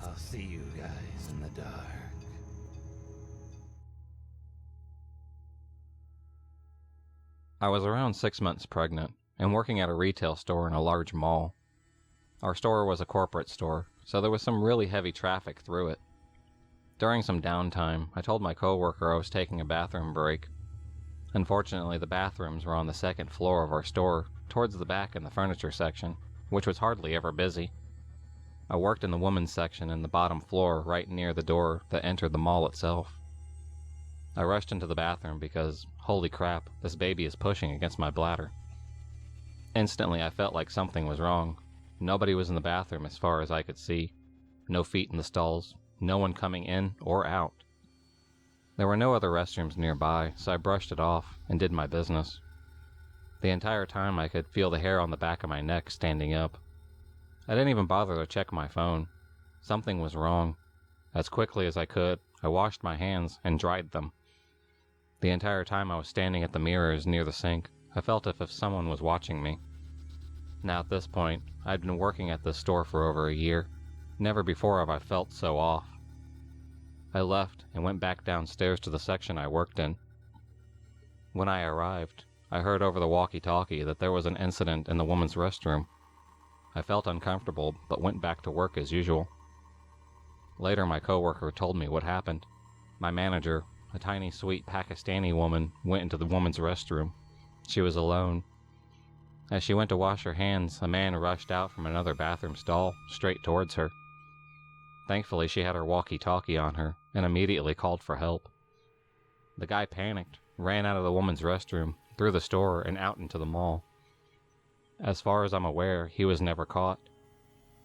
I'll see you guys in the dark. I was around 6 months pregnant and working at a retail store in a large mall. Our store was a corporate store, so there was some really heavy traffic through it. During some downtime, I told my coworker I was taking a bathroom break. Unfortunately, the bathrooms were on the second floor of our store, towards the back in the furniture section, which was hardly ever busy. I worked in the women's section in the bottom floor right near the door that entered the mall itself. I rushed into the bathroom because, holy crap, this baby is pushing against my bladder. Instantly, I felt like something was wrong. Nobody was in the bathroom as far as I could see. No feet in the stalls, no one coming in or out. There were no other restrooms nearby, so I brushed it off and did my business. The entire time I could feel the hair on the back of my neck standing up. I didn't even bother to check my phone. Something was wrong. As quickly as I could, I washed my hands and dried them. The entire time I was standing at the mirrors near the sink, I felt as if someone was watching me. Now at this point, I'd been working at this store for over a year. Never before have I felt so off. I left and went back downstairs to the section I worked in. When I arrived, I heard over the walkie-talkie that there was an incident in the women's restroom. I felt uncomfortable, but went back to work as usual. Later, my coworker told me what happened. My manager, a tiny, sweet Pakistani woman, went into the woman's restroom. She was alone. As she went to wash her hands, a man rushed out from another bathroom stall, straight towards her. Thankfully, she had her walkie-talkie on her, and immediately called for help. The guy panicked, ran out of the woman's restroom, through the store, and out into the mall. As far as I'm aware, he was never caught.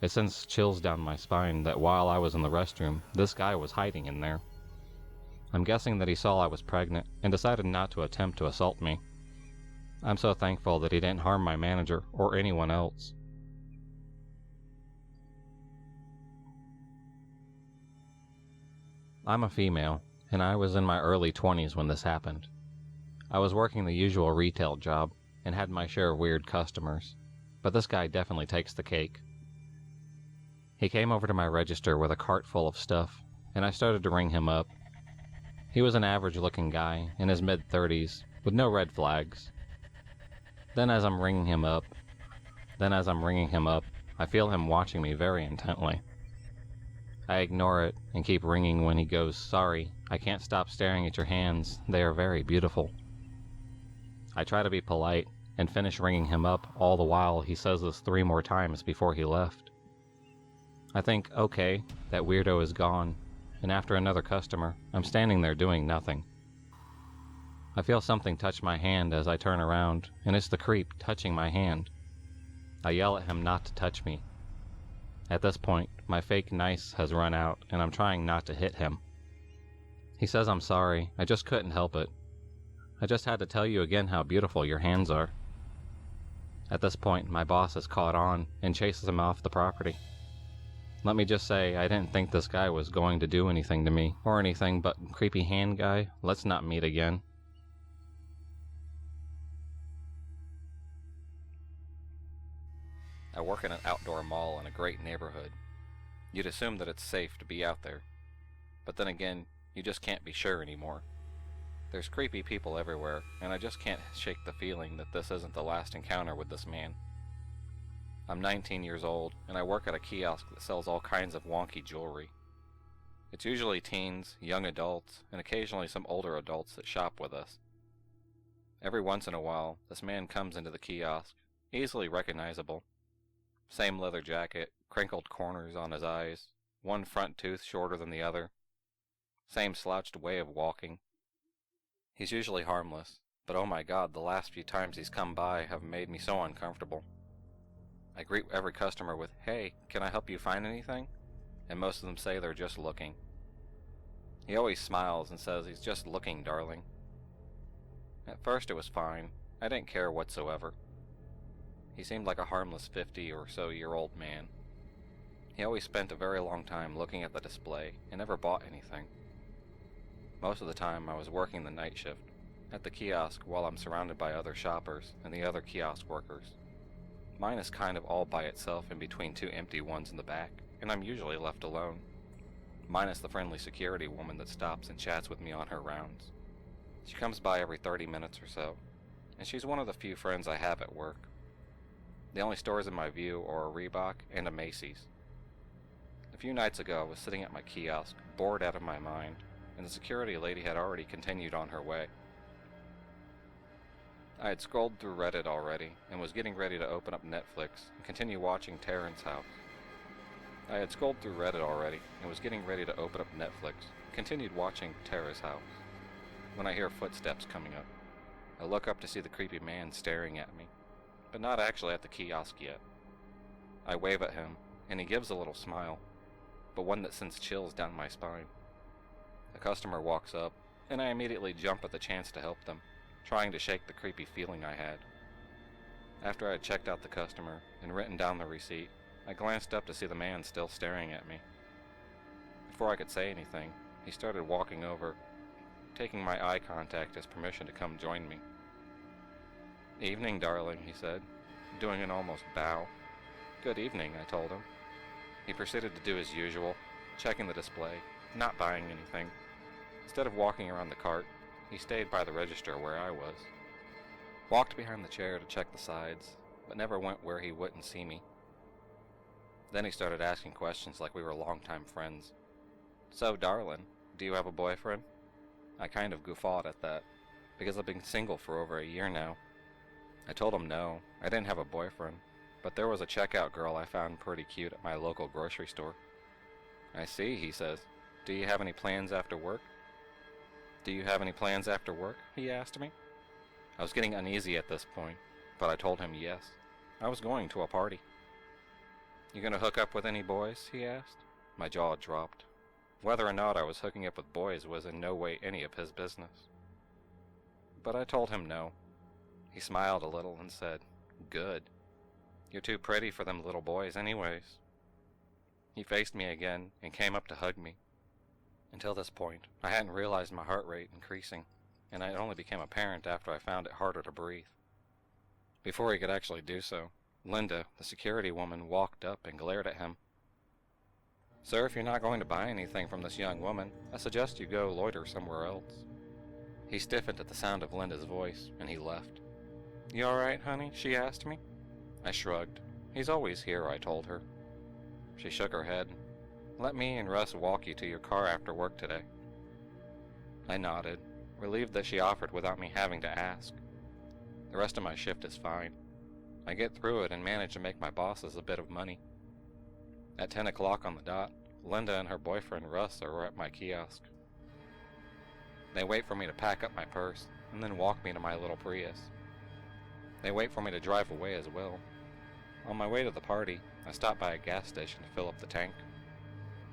It sends chills down my spine that while I was in the restroom, this guy was hiding in there. I'm guessing that he saw I was pregnant and decided not to attempt to assault me. I'm so thankful that he didn't harm my manager or anyone else. I'm a female, and I was in my early 20s when this happened. I was working the usual retail job and had my share of weird customers, but this guy definitely takes the cake. He came over to my register with a cart full of stuff, and I started to ring him up. He was an average-looking guy, in his mid-30s, with no red flags. Then as I'm ringing him up, I feel him watching me very intently. I ignore it and keep ringing when he goes, "Sorry, I can't stop staring at your hands. They are very beautiful." I try to be polite and finish ringing him up, all the while he says this 3 more times before he left. I think, okay, that weirdo is gone, and after another customer, I'm standing there doing nothing. I feel something touch my hand as I turn around, and it's the creep touching my hand. I yell at him not to touch me. At this point, my fake nice has run out, and I'm trying not to hit him. He says I'm sorry, I just couldn't help it. I just had to tell you again how beautiful your hands are. At this point, my boss has caught on and chases him off the property. Let me just say, I didn't think this guy was going to do anything to me, or anything but creepy hand guy, let's not meet again. I work in an outdoor mall in a great neighborhood. You'd assume that it's safe to be out there. But then again, you just can't be sure anymore. There's creepy people everywhere, and I just can't shake the feeling that this isn't the last encounter with this man. I'm 19 years old, and I work at a kiosk that sells all kinds of wonky jewelry. It's usually teens, young adults, and occasionally some older adults that shop with us. Every once in a while, this man comes into the kiosk, easily recognizable. Same leather jacket, crinkled corners on his eyes, one front tooth shorter than the other. Same slouched way of walking. He's usually harmless, but oh my god, the last few times he's come by have made me so uncomfortable. I greet every customer with, "Hey, can I help you find anything?" And most of them say they're just looking. He always smiles and says he's just looking, darling. At first it was fine. I didn't care whatsoever. He seemed like a harmless 50 or so year old man. He always spent a very long time looking at the display and never bought anything. Most of the time I was working the night shift at the kiosk while I'm surrounded by other shoppers and the other kiosk workers. Mine is kind of all by itself in between 2 empty ones in the back. and I'm usually left alone, minus the friendly security woman that stops and chats with me on her rounds. She comes by every 30 minutes or so, and she's one of the few friends I have at work. The only stores in my view are a Reebok and a Macy's. A few nights ago, I was sitting at my kiosk, bored out of my mind, and the security lady had already continued on her way. I had scrolled through Reddit already, and was getting ready to open up Netflix and continue watching Terrence's House. When I hear footsteps coming up. I look up to see the creepy man staring at me, but not actually at the kiosk yet. I wave at him, and he gives a little smile, but one that sends chills down my spine. A customer walks up, and I immediately jump at the chance to help them, trying to shake the creepy feeling I had. After I had checked out the customer and written down the receipt, I glanced up to see the man still staring at me. Before I could say anything, he started walking over, taking my eye contact as permission to come join me. "Evening, darling," he said, doing an almost bow. "Good evening," I told him. He proceeded to do his usual, checking the display, not buying anything. Instead of walking around the cart, he stayed by the register where I was. Walked behind the chair to check the sides, but never went where he wouldn't see me. Then he started asking questions like we were longtime friends. "So, darling, do you have a boyfriend?" I kind of guffawed at that, because I've been single for over a year now. I told him no, I didn't have a boyfriend, but there was a checkout girl I found pretty cute at my local grocery store. "I see," he says. "Do you have any plans after work?" He asked me. I was getting uneasy at this point, but I told him yes. I was going to a party. "You gonna hook up with any boys?" he asked. My jaw dropped. Whether or not I was hooking up with boys was in no way any of his business. But I told him no. He smiled a little and said, "Good. You're too pretty for them little boys anyways." He faced me again and came up to hug me. Until this point, I hadn't realized my heart rate increasing, and it only became apparent after I found it harder to breathe. Before he could actually do so, Linda, the security woman, walked up and glared at him. "Sir, if you're not going to buy anything from this young woman, I suggest you go loiter somewhere else." He stiffened at the sound of Linda's voice, and he left. "You alright, honey?" she asked me. I shrugged. "He's always here," I told her. She shook her head. "Let me and Russ walk you to your car after work today." I nodded, relieved that she offered without me having to ask. The rest of my shift is fine. I get through it and manage to make my bosses a bit of money. At 10 o'clock on the dot, Linda and her boyfriend Russ are at my kiosk. They wait for me to pack up my purse, and then walk me to my little Prius. They wait for me to drive away as well. On my way to the party, I stop by a gas station to fill up the tank.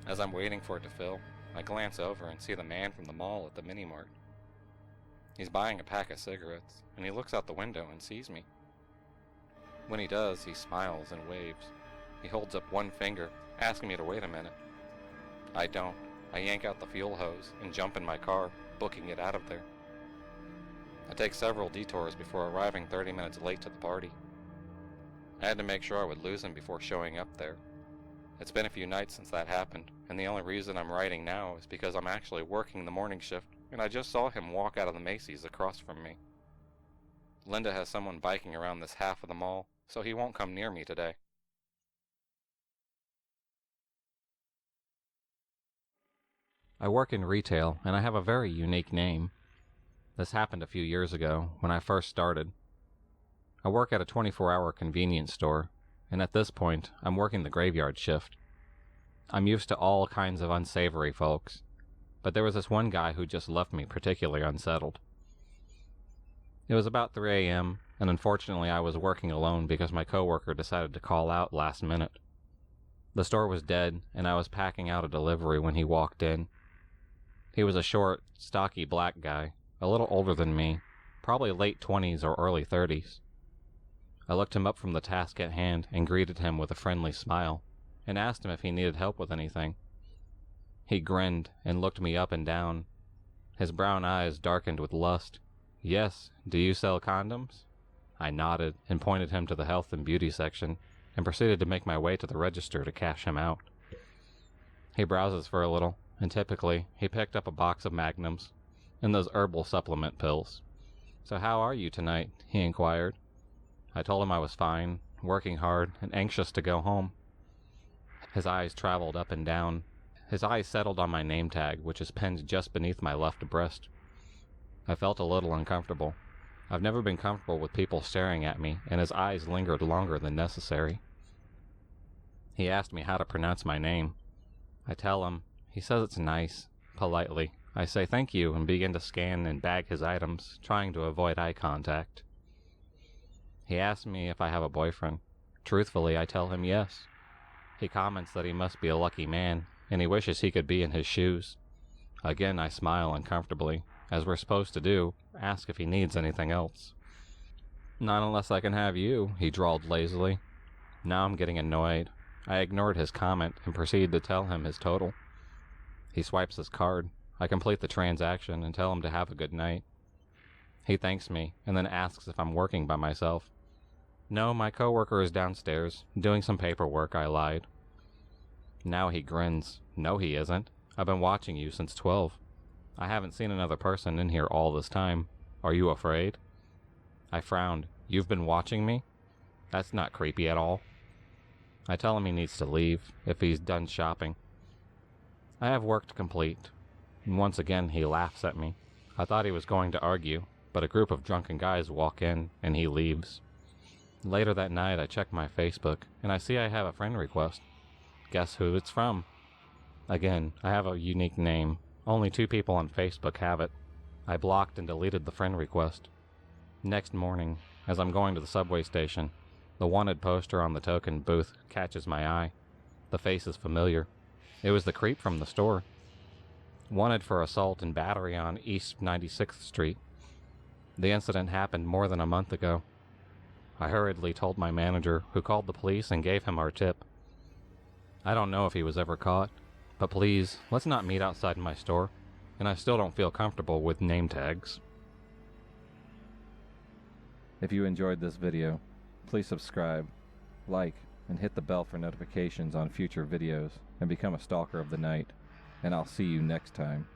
As I'm waiting for it to fill, I glance over and see the man from the mall at the mini-mart. He's buying a pack of cigarettes, and he looks out the window and sees me. When he does, he smiles and waves. He holds up one finger, asking me to wait a minute. I don't. I yank out the fuel hose and jump in my car, booking it out of there. I take several detours before arriving 30 minutes late to the party. I had to make sure I would lose him before showing up there. It's been a few nights since that happened, and the only reason I'm writing now is because I'm actually working the morning shift, and I just saw him walk out of the Macy's across from me. Linda has someone biking around this half of the mall, so he won't come near me today. I work in retail, and I have a very unique name. This happened a few years ago, when I first started. I work at a 24-hour convenience store, and at this point, I'm working the graveyard shift. I'm used to all kinds of unsavory folks, but there was this one guy who just left me particularly unsettled. It was about 3 a.m., and unfortunately I was working alone because my coworker decided to call out last minute. The store was dead, and I was packing out a delivery when he walked in. He was a short, stocky black guy, a little older than me, probably late 20s or early 30s. I looked him up from the task at hand and greeted him with a friendly smile, and asked him if he needed help with anything. He grinned and looked me up and down. His brown eyes darkened with lust. "Yes, do you sell condoms?" I nodded and pointed him to the health and beauty section, and proceeded to make my way to the register to cash him out. He browses for a little, and typically, he picked up a box of Magnums and those herbal supplement pills. "So how are you tonight?" he inquired. I told him I was fine, working hard, and anxious to go home. His eyes traveled up and down. His eyes settled on my name tag, which is pinned just beneath my left breast. I felt a little uncomfortable. I've never been comfortable with people staring at me, and his eyes lingered longer than necessary. He asked me how to pronounce my name. I tell him. He says it's nice. Politely, I say thank you and begin to scan and bag his items, trying to avoid eye contact. He asks me if I have a boyfriend. Truthfully, I tell him yes. He comments that he must be a lucky man, and he wishes he could be in his shoes. Again, I smile uncomfortably, as we're supposed to do, ask if he needs anything else. "Not unless I can have you," he drawled lazily. Now I'm getting annoyed. I ignored his comment and proceed to tell him his total. He swipes his card. I complete the transaction and tell him to have a good night. He thanks me and then asks if I'm working by myself. "No, my coworker is downstairs, doing some paperwork," I lied. Now he grins. "No, he isn't. I've been watching you since 12. I haven't seen another person in here all this time. Are you afraid?" I frowned. "You've been watching me? That's not creepy at all." I tell him he needs to leave, if he's done shopping. I have work to complete. And once again he laughs at me. I thought he was going to argue, but a group of drunken guys walk in, and he leaves. Later that night I check my Facebook, and I see I have a friend request. Guess who it's from? Again, I have a unique name. Only 2 people on Facebook have it. I blocked and deleted the friend request. Next morning, as I'm going to the subway station, the wanted poster on the token booth catches my eye. The face is familiar. It was the creep from the store. Wanted for assault and battery on East 96th Street. The incident happened more than a month ago. I hurriedly told my manager, who called the police and gave him our tip. I don't know if he was ever caught, but please, let's not meet outside my store, and I still don't feel comfortable with name tags. If you enjoyed this video, please subscribe, like, and hit the bell for notifications on future videos, and become a stalker of the night, and I'll see you next time.